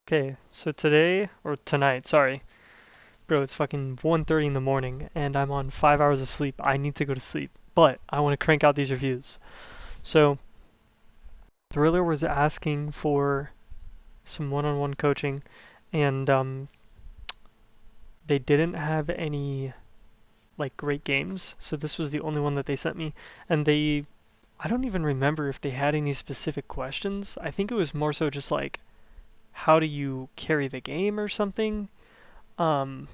Okay, so today, or tonight, sorry. Bro, it's fucking 1:30 in the morning and I'm on 5 hours of sleep. I need to go to sleep, but I want to crank out these reviews. So, Thriller was asking for some one-on-one coaching and they didn't have any like great games, so this was the only one that they sent me. And I don't even remember if they had any specific questions. I think it was more so just like, how do you carry the game or something? Um,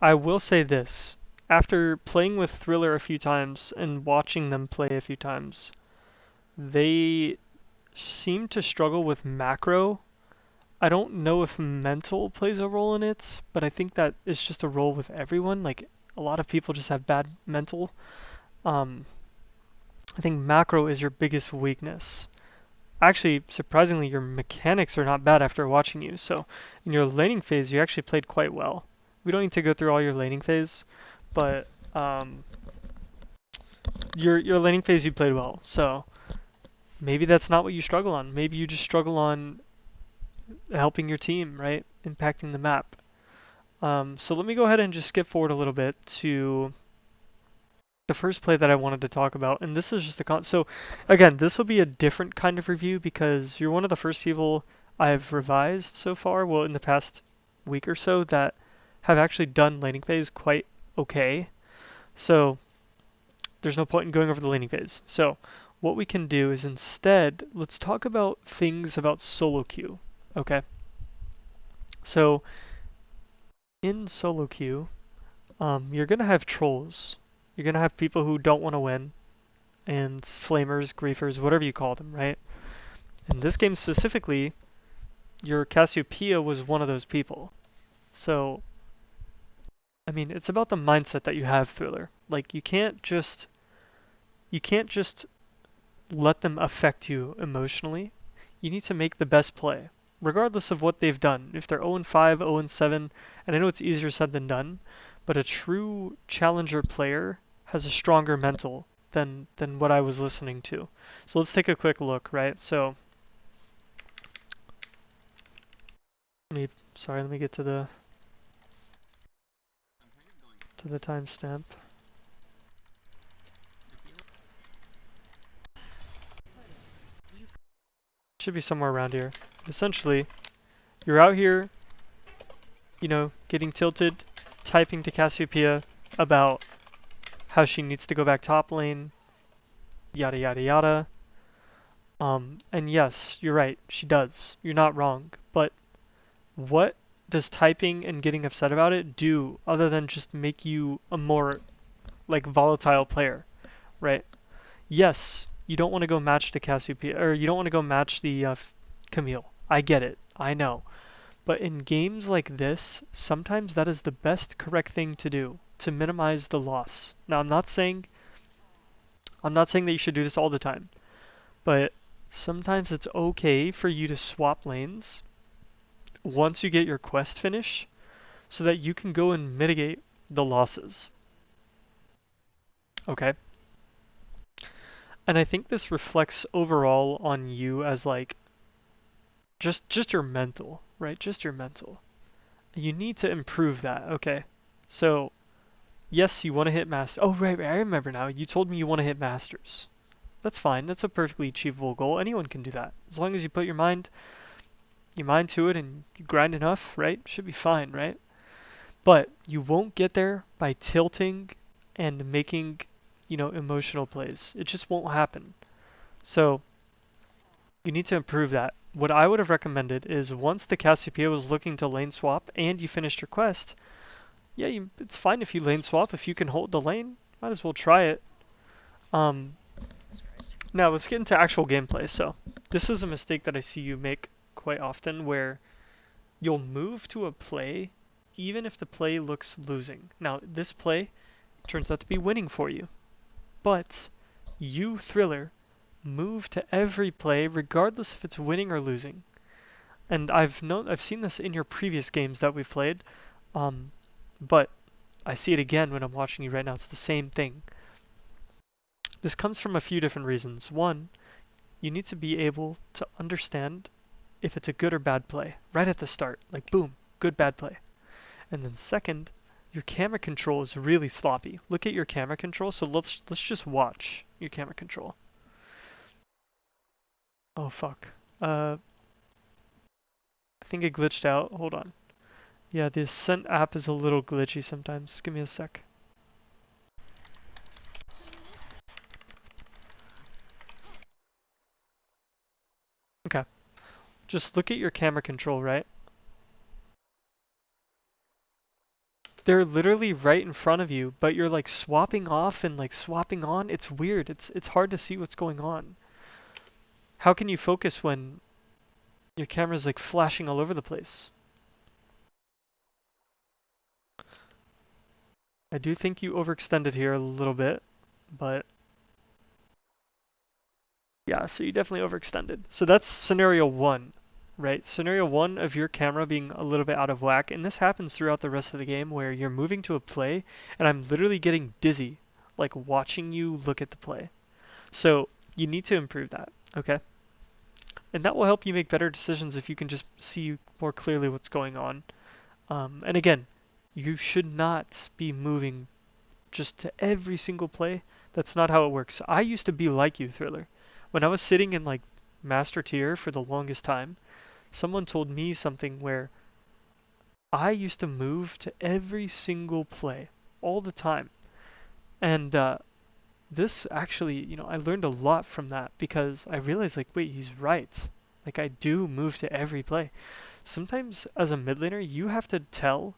I will say this. After playing with Thriller a few times and watching them play a few times, they seem to struggle with macro. I don't know if mental plays a role in it, but I think that it's just a role with everyone. Like, a lot of people just have bad mental. Um, I think macro is your biggest weakness. Actually, surprisingly, your mechanics are not bad after watching you. So, in your laning phase, you actually played quite well. We don't need to go through all your laning phase, but your laning phase you played well. So maybe that's not what you struggle on. Maybe you just struggle on helping your team, right? Impacting the map. So let me go ahead and just skip forward a little bit to the first play that I wanted to talk about, and this is just so again, this will be a different kind of review because you're one of the first people I've revised so far, well, in the past week or so, that have actually done laning phase quite okay. So there's no point in going over the laning phase. So what we can do is instead, let's talk about things about solo queue. Okay. So in solo queue, you're gonna have trolls. You're gonna have people who don't want to win, and flamers, griefers, whatever you call them, right? In this game specifically, your Cassiopeia was one of those people. So, I mean, it's about the mindset that you have, Thriller. Like, you can't just let them affect you emotionally. You need to make the best play, regardless of what they've done. If they're 0-5, 0-7, and I know it's easier said than done, but a true challenger player has a stronger mental than what I was listening to. So let's take a quick look, right? So let me get to the timestamp. Should be somewhere around here. Essentially, you're out here, getting tilted, typing to Cassiopeia about how she needs to go back top lane, yada yada yada. And yes, you're right, she does. You're not wrong. But what does typing and getting upset about it do other than just make you a more like volatile player, right? Yes, you don't want to go match the Cassiopeia, or you don't want to go match the Camille. I get it. I know. But in games like this, sometimes that is the best correct thing to do to minimize the loss. Now, I'm not saying that you should do this all the time, but sometimes it's okay for you to swap lanes once you get your quest finish so that you can go and mitigate the losses. Okay? And I think this reflects overall on you as like just your mental, right? Just your mental. You need to improve that, okay? So, yes, you want to hit master. Oh, right, I remember now. You told me you want to hit masters. That's fine. That's a perfectly achievable goal. Anyone can do that. As long as you put your mind to it and you grind enough, right? Should be fine, right? But you won't get there by tilting and making, emotional plays. It just won't happen. So you need to improve that. What I would have recommended is once the Cassiopeia was looking to lane swap and you finished your quest, yeah, it's fine if you lane swap. If you can hold the lane, might as well try it. Um, Now let's get into actual gameplay. So this is a mistake that I see you make quite often where you'll move to a play even if the play looks losing. Now this play turns out to be winning for you, but you, Thriller, move to every play regardless if it's winning or losing. And I've seen this in your previous games that we've played, um, but I see it again when I'm watching you right now. It's the same thing. This comes from a few different reasons. One, you need to be able to understand if it's a good or bad play right at the start. Like boom, good bad play. And then second, your camera control is really sloppy. Look at your camera control. So let's just watch your camera control. Oh fuck. I think it glitched out. Hold on. Yeah, the Ascent app is a little glitchy sometimes. Give me a sec. Okay. Just look at your camera control, right? They're literally right in front of you, but you're like swapping off and like swapping on. It's weird. It's hard to see what's going on. How can you focus when your camera's like flashing all over the place? I do think you overextended here a little bit, but yeah, so you definitely overextended. So that's scenario one, right? Scenario one of your camera being a little bit out of whack, and this happens throughout the rest of the game where you're moving to a play, and I'm literally getting dizzy, like watching you look at the play. So you need to improve that, okay? And that will help you make better decisions if you can just see more clearly what's going on. And again, you should not be moving just to every single play. That's not how it works. I used to be like you, Thriller. When I was sitting in like master tier for the longest time, someone told me something where I used to move to every single play all the time. And this actually, I learned a lot from that because I realized like, wait, he's right. Like I do move to every play. Sometimes as a mid laner, you have to tell,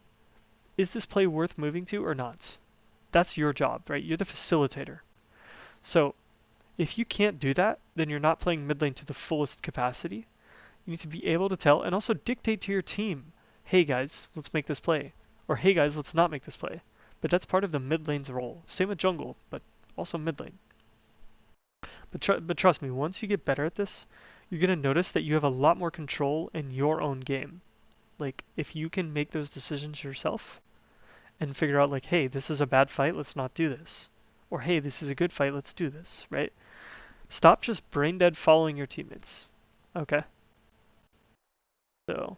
is this play worth moving to or not? That's your job, right? You're the facilitator. So if you can't do that, then you're not playing mid lane to the fullest capacity. You need to be able to tell and also dictate to your team, hey guys, let's make this play. Or hey guys, let's not make this play. But that's part of the mid lane's role. Same with jungle, but also mid lane. But trust me, once you get better at this, you're going to notice that you have a lot more control in your own game. Like, if you can make those decisions yourself and figure out like, hey, this is a bad fight, let's not do this. Or hey, this is a good fight, let's do this, right? Stop just brain dead following your teammates. Okay? So,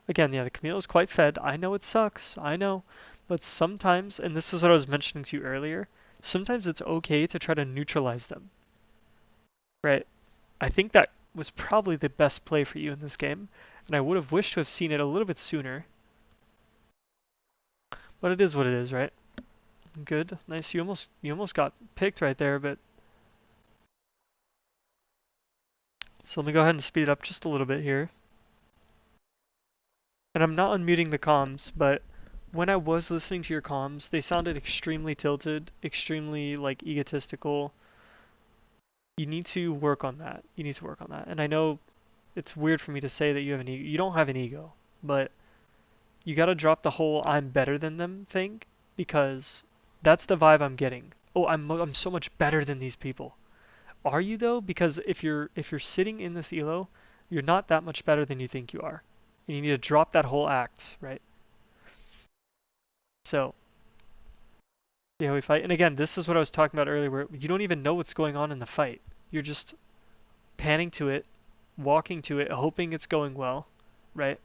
again, yeah, the Camille is quite fed. I know it sucks, I know. But sometimes, and this is what I was mentioning to you earlier, sometimes it's okay to try to neutralize them. Right? I think that was probably the best play for you in this game, and I would have wished to have seen it a little bit sooner. But it is what it is, right? Good. Nice. You almost got picked right there, but so let me go ahead and speed it up just a little bit here. And I'm not unmuting the comms, but when I was listening to your comms, they sounded extremely tilted, extremely like egotistical. You need to work on that. You need to work on that. And I know it's weird for me to say that you have an ego. You don't have an ego, but you gotta drop the whole "I'm better than them" thing because that's the vibe I'm getting. Oh, I'm so much better than these people. Are you though? Because if you're sitting in this elo, you're not that much better than you think you are. And you need to drop that whole act, right? So, see how we fight. And again, this is what I was talking about earlier, where you don't even know what's going on in the fight. You're just panning to it, walking to it, hoping it's going well, right?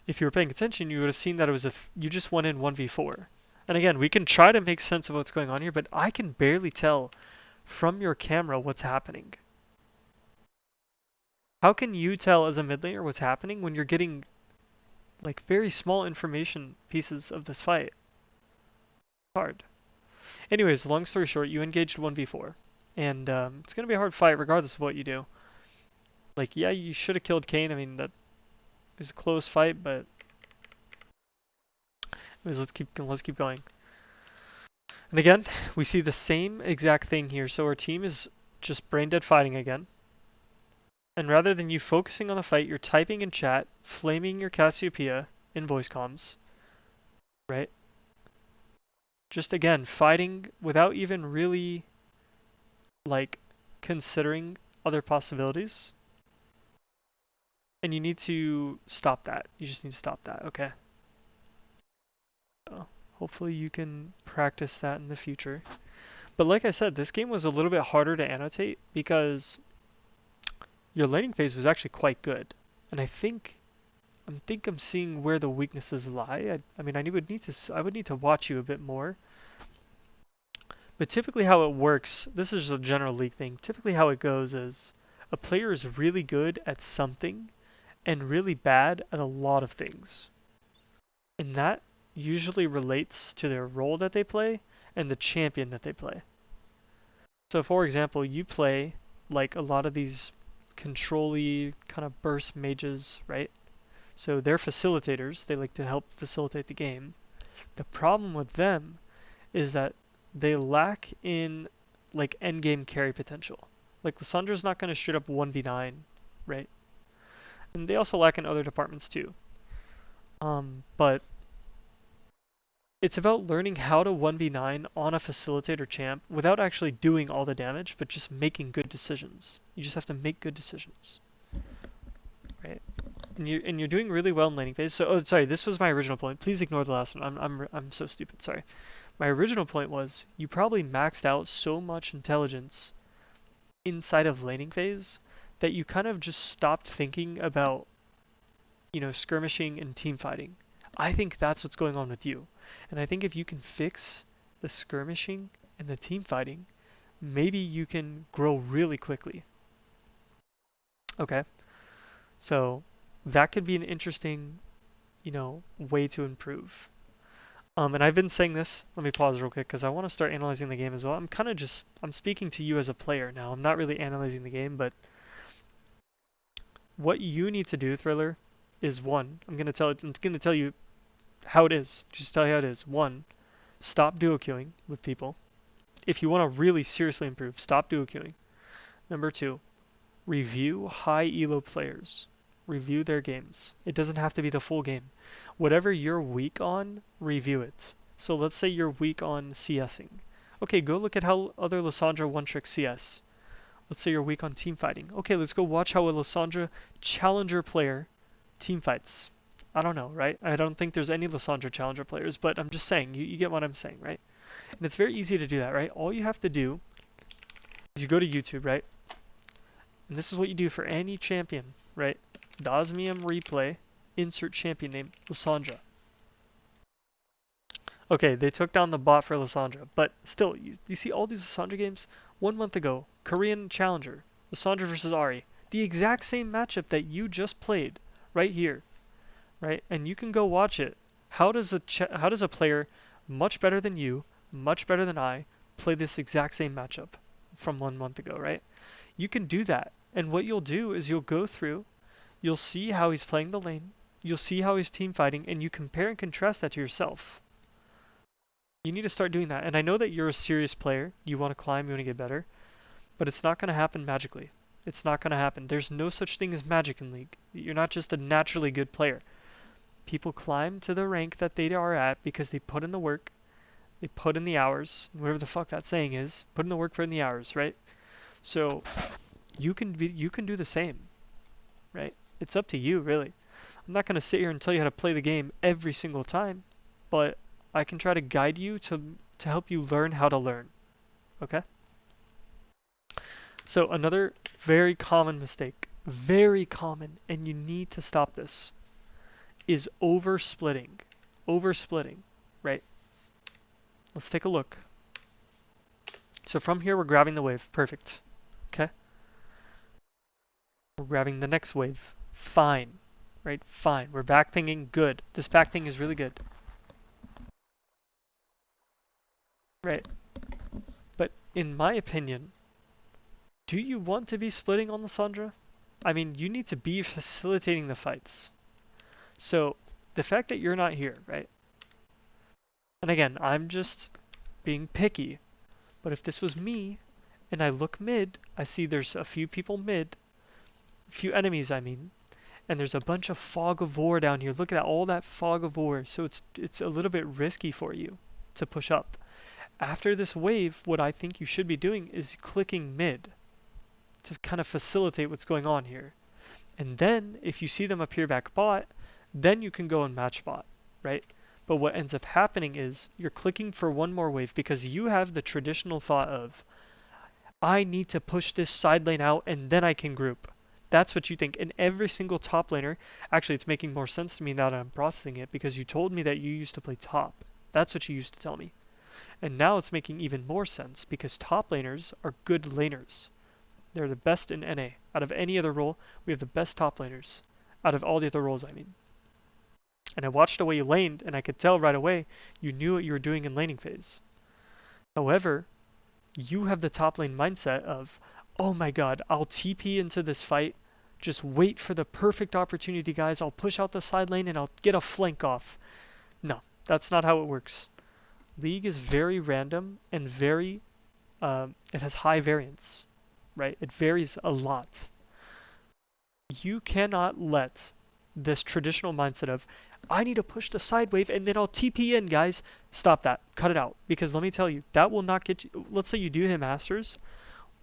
If you were paying attention, you would have seen that it was you just went in 1v4. And again, we can try to make sense of what's going on here, but I can barely tell from your camera what's happening. How can you tell as a mid laner what's happening when you're getting like very small information pieces of this fight? Hard. Anyways, long story short, you engaged 1v4. And it's going to be a hard fight regardless of what you do. Like, yeah, you should have killed Kayn. I mean, that was a close fight, but anyways, let's keep going. And again, we see the same exact thing here. So our team is just brain dead fighting again. And rather than you focusing on the fight, you're typing in chat, flaming your Cassiopeia in voice comms, right? Just again, fighting without even really like considering other possibilities. And you need to stop that. You just need to stop that, okay? So hopefully you can practice that in the future. But like I said, this game was a little bit harder to annotate because your laning phase was actually quite good. And I'm seeing where the weaknesses lie. I mean, I would need to watch you a bit more. But typically how it works, this is a general league thing. Typically how it goes is a player is really good at something and really bad at a lot of things. And that usually relates to their role that they play and the champion that they play. So for example, you play like a lot of these control-y kind of burst mages, right? So they're facilitators. They like to help facilitate the game. The problem with them is that they lack in like endgame carry potential. Like Lissandra's not going to straight up 1v9, right? And they also lack in other departments too. But it's about learning how to 1v9 on a facilitator champ without actually doing all the damage, but just making good decisions. You just have to make good decisions, right? And you're doing really well in laning phase. So, oh, sorry, this was my original point. Please ignore the last one. I'm so stupid. Sorry. My original point was you probably maxed out so much intelligence inside of laning phase that you kind of just stopped thinking about, skirmishing and team fighting. I think that's what's going on with you. And I think if you can fix the skirmishing and the team fighting, maybe you can grow really quickly. Okay. So that could be an interesting, way to improve. And I've been saying this, let me pause real quick because I want to start analyzing the game as well. I'm speaking to you as a player now. I'm not really analyzing the game, but what you need to do, Thriller, is one, I'm going to tell you how it is. Just tell you how it is. One, stop duo queuing with people. If you want to really seriously improve, stop duo queuing. Number two, review high elo players. Review their games. It doesn't have to be the full game. Whatever you're weak on, review it. So let's say you're weak on CSing. Okay, go look at how other Lissandra one-trick CS. Let's say you're weak on team fighting. Okay, let's go watch how a Lissandra challenger player team fights. I don't know, right? I don't think there's any Lissandra challenger players, but I'm just saying, you get what I'm saying, right? And it's very easy to do that, right? All you have to do is you go to YouTube, right? And this is what you do for any champion, right? Dosmium replay, insert champion name, Lissandra. Okay, they took down the bot for Lissandra, but still, you see all these Lissandra games? 1 month ago, Korean Challenger, Lissandra versus Ari. The exact same matchup that you just played, right here, right? And you can go watch it. How does a player much better than you, much better than I, play this exact same matchup from 1 month ago, right? You can do that. And what you'll do is you'll go through, you'll see how he's playing the lane, you'll see how he's team fighting, and you compare and contrast that to yourself. You need to start doing that. And I know that you're a serious player, you want to climb, you want to get better, but it's not going to happen magically. It's not going to happen. There's no such thing as magic in League. You're not just a naturally good player. People climb to the rank that they are at because they put in the work, they put in the hours, whatever the fuck that saying is, put in the work, put in the hours, right? So you can do the same, right? It's up to you, really. I'm not going to sit here and tell you how to play the game every single time, but I can try to guide you to help you learn how to learn, okay? So another very common mistake, very common, and you need to stop this, is oversplitting. Oversplitting, right? Let's take a look. So from here, we're grabbing the wave. Perfect. Okay? We're grabbing the next wave. Fine. Right? Fine. We're backpinging. Good. This backping is really good. Right. But in my opinion, do you want to be splitting on Lissandra? I mean, you need to be facilitating the fights. So the fact that you're not here, right? And again, I'm just being picky. But if this was me, and I look mid, I see there's a few people mid, a few enemies I mean, and there's a bunch of fog of war down here. Look at that, all that fog of war. So it's a little bit risky for you to push up. After this wave, what I think you should be doing is clicking mid to kind of facilitate what's going on here. And then if you see them appear back bot, then you can go and match bot, right? But what ends up happening is you're clicking for one more wave because you have the traditional thought of, I need to push this side lane out and then I can group. That's what you think. And every single top laner, actually, it's making more sense to me now that I'm processing it because you told me that you used to play top. That's what you used to tell me. And now it's making even more sense because top laners are good laners. They're the best in NA. Out of any other role, we have the best top laners. Out of all the other roles, I mean. And I watched the way you laned, and I could tell right away you knew what you were doing in laning phase. However, you have the top lane mindset of, oh my god, I'll TP into this fight. Just wait for the perfect opportunity, guys. I'll push out the side lane and I'll get a flank off. No, that's not how it works. League is very random and it has high variance, right? It varies a lot. You cannot let this traditional mindset of, I need to push the side wave and then I'll TP in, guys. Stop that. Cut it out. Because let me tell you, that will not get you. Let's say you do hit Masters.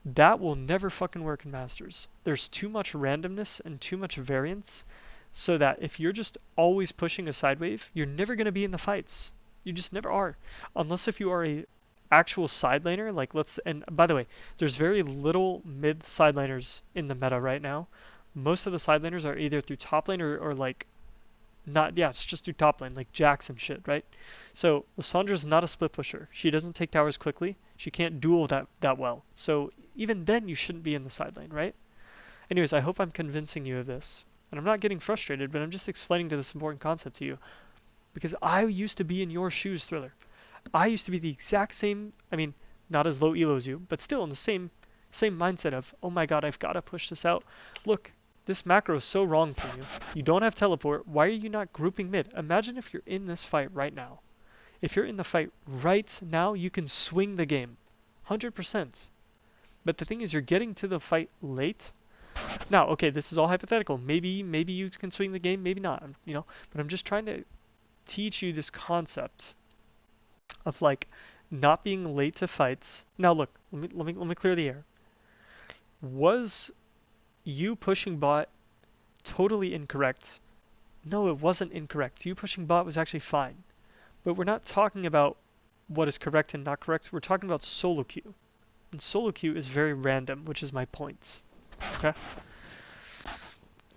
That will never fucking work in Masters. There's too much randomness and too much variance so that if you're just always pushing a side wave, you're never going to be in the fights. You just never are. Unless if you are a actual side laner, like and by the way, there's very little mid side laners in the meta right now. Most of the side laners are either through top lane or like not, yeah, it's just through top lane, like Jax and shit, right? So Lissandra's not a split pusher. She doesn't take towers quickly. She can't duel that well. So even then you shouldn't be in the side lane, right? Anyways, I hope I'm convincing you of this. And I'm not getting frustrated, but I'm just explaining to this important concept to you. Because I used to be in your shoes, Thriller. I used to be the exact same, I mean, not as low elo as you, but still in the same mindset of, oh my god, I've got to push this out. Look, this macro is so wrong for you. You don't have teleport. Why are you not grouping mid? Imagine if you're in this fight right now. If you're in the fight right now, you can swing the game. 100%. But the thing is, you're getting to the fight late. Now, okay, this is all hypothetical. Maybe you can swing the game, maybe not, you know. But I'm just trying to teach you this concept of like not being late to fights. Now look, let me clear the air. Was you pushing bot totally incorrect? No, it wasn't incorrect. You pushing bot was actually fine. But we're not talking about what is correct and not correct. We're talking about solo queue. And solo queue is very random, which is my point. Okay?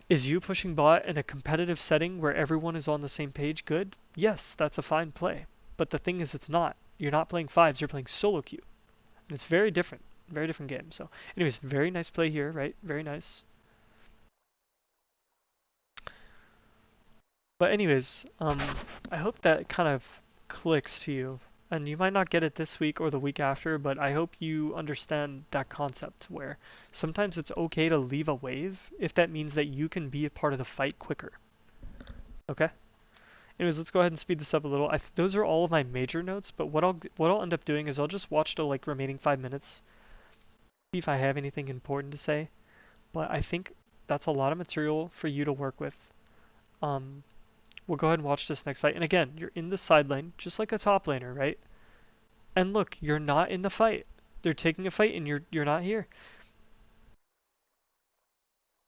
Is you pushing bot in a competitive setting where everyone is on the same page good? Yes, that's a fine play. But the thing is, it's not. You're not playing fives, you're playing solo queue. And it's very different. Very different game. So, anyways, very nice play here, right? Very nice. But anyways, I hope that kind of clicks to you. And you might not get it this week or the week after, but I hope you understand that concept where sometimes it's okay to leave a wave if that means that you can be a part of the fight quicker. Okay? Anyways, let's go ahead and speed this up a little. Those are all of my major notes, but what I'll end up doing is I'll just watch the like remaining 5 minutes, see if I have anything important to say. But I think that's a lot of material for you to work with. We'll go ahead and watch this next fight. And again, you're in the side lane, just like a top laner, right? And look, you're not in the fight. They're taking a fight and you're not here.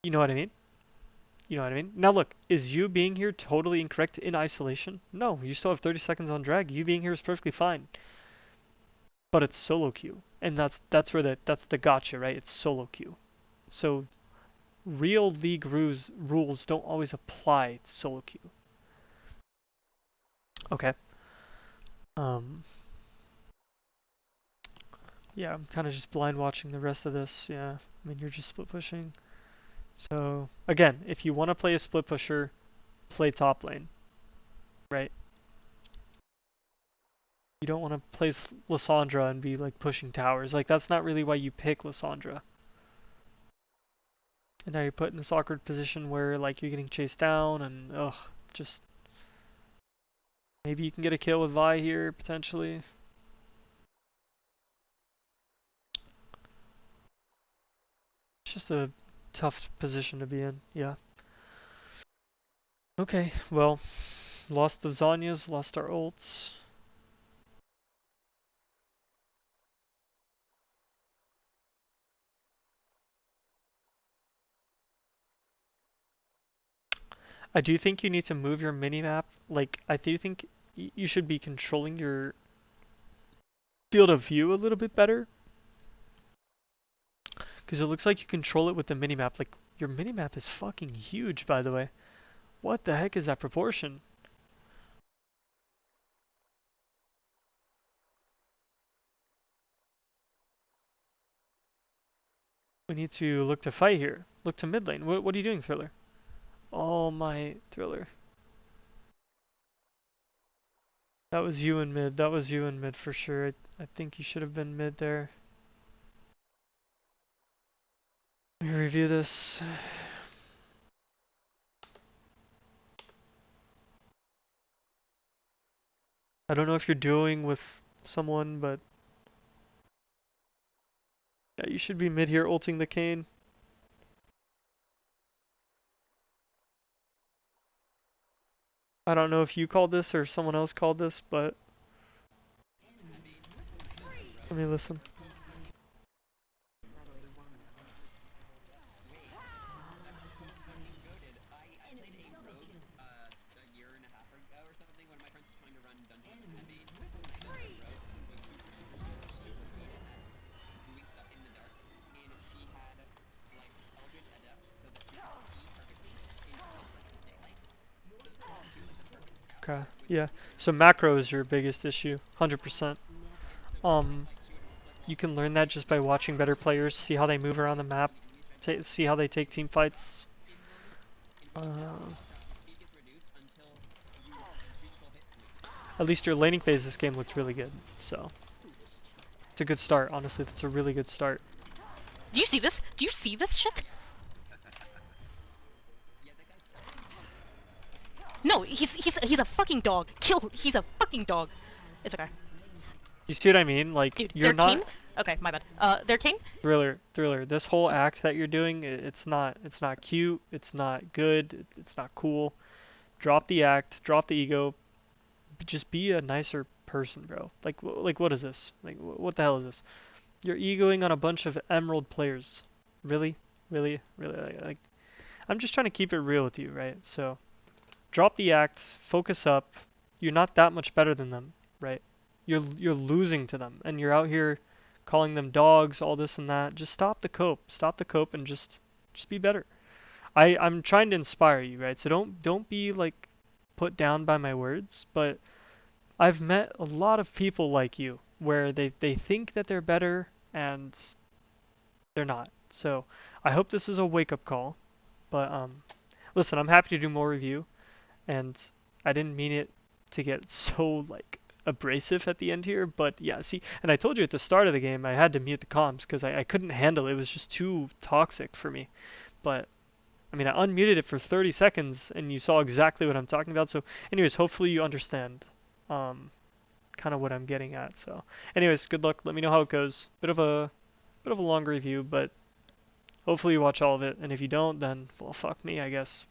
You know what I mean? You know what I mean? Now look, is you being here totally incorrect in isolation? No, you still have 30 seconds on drag. You being here is perfectly fine. But it's solo queue. And that's where that's the gotcha, right? It's solo queue. So real league rules don't always apply to solo queue. Okay. Yeah, I'm kind of just blind watching the rest of this. Yeah, I mean, you're just split pushing. So, again, if you want to play a split pusher, play top lane, right? You don't want to play Lissandra and be like pushing towers. Like, that's not really why you pick Lissandra. And now you're put in this awkward position where like you're getting chased down and ugh, just maybe you can get a kill with Vi here potentially. It's just a tough position to be in, yeah. Okay, well, lost the Zanyas, lost our ults. I do think you need to move your minimap. Like, I do think you should be controlling your field of view a little bit better. Because it looks like you control it with the minimap. Like, your minimap is fucking huge, by the way. What the heck is that proportion? We need to look to fight here. Look to mid lane. What are you doing, Thriller? Oh my, Thriller. That was you in mid. That was you in mid for sure. I think you should have been mid there. Let me review this. I don't know if you're dueling with someone, but yeah, you should be mid here ulting the Kayn. I don't know if you called this or someone else called this, but let me listen. Okay, yeah. So macro is your biggest issue, 100%. Um, you can learn that just by watching better players, see how they move around the map, see how they take team fights. At least your laning phase this game looked really good, so it's a good start. Honestly, that's a really good start. Do you see this? Do you see this shit? No, he's a fucking dog. Kill. He's a fucking dog. It's okay. You see what I mean? Like, Dude, you're not. King? Okay, my bad. They're King? Thriller. This whole act that you're doing, it's not cute. It's not good. It's not cool. Drop the act. Drop the ego. Just be a nicer person, bro. Like what is this? Like, what the hell is this? You're egoing on a bunch of Emerald players. Really, really. Like, I'm just trying to keep it real with you, right? So, drop the act. Focus up. You're not that much better than them, right? You're losing to them, and you're out here calling them dogs, all this and that. Just stop the cope. Stop the cope, and just be better. I'm trying to inspire you, right? So don't be like put down by my words, but I've met a lot of people like you where they think that they're better and they're not. So I hope this is a wake-up call. But listen, I'm happy to do more review, and I didn't mean it to get so like abrasive at the end here, but yeah, see, and I told you at the start of the game I had to mute the comms because I couldn't handle it. It was just too toxic for me. But I mean, I unmuted it for 30 seconds and you saw exactly what I'm talking about. So anyways, hopefully you understand um, kind of what I'm getting at. So anyways, good luck. Let me know how it goes. Bit of a long review, but hopefully you watch all of it. And if you don't, then, well, fuck me, I guess.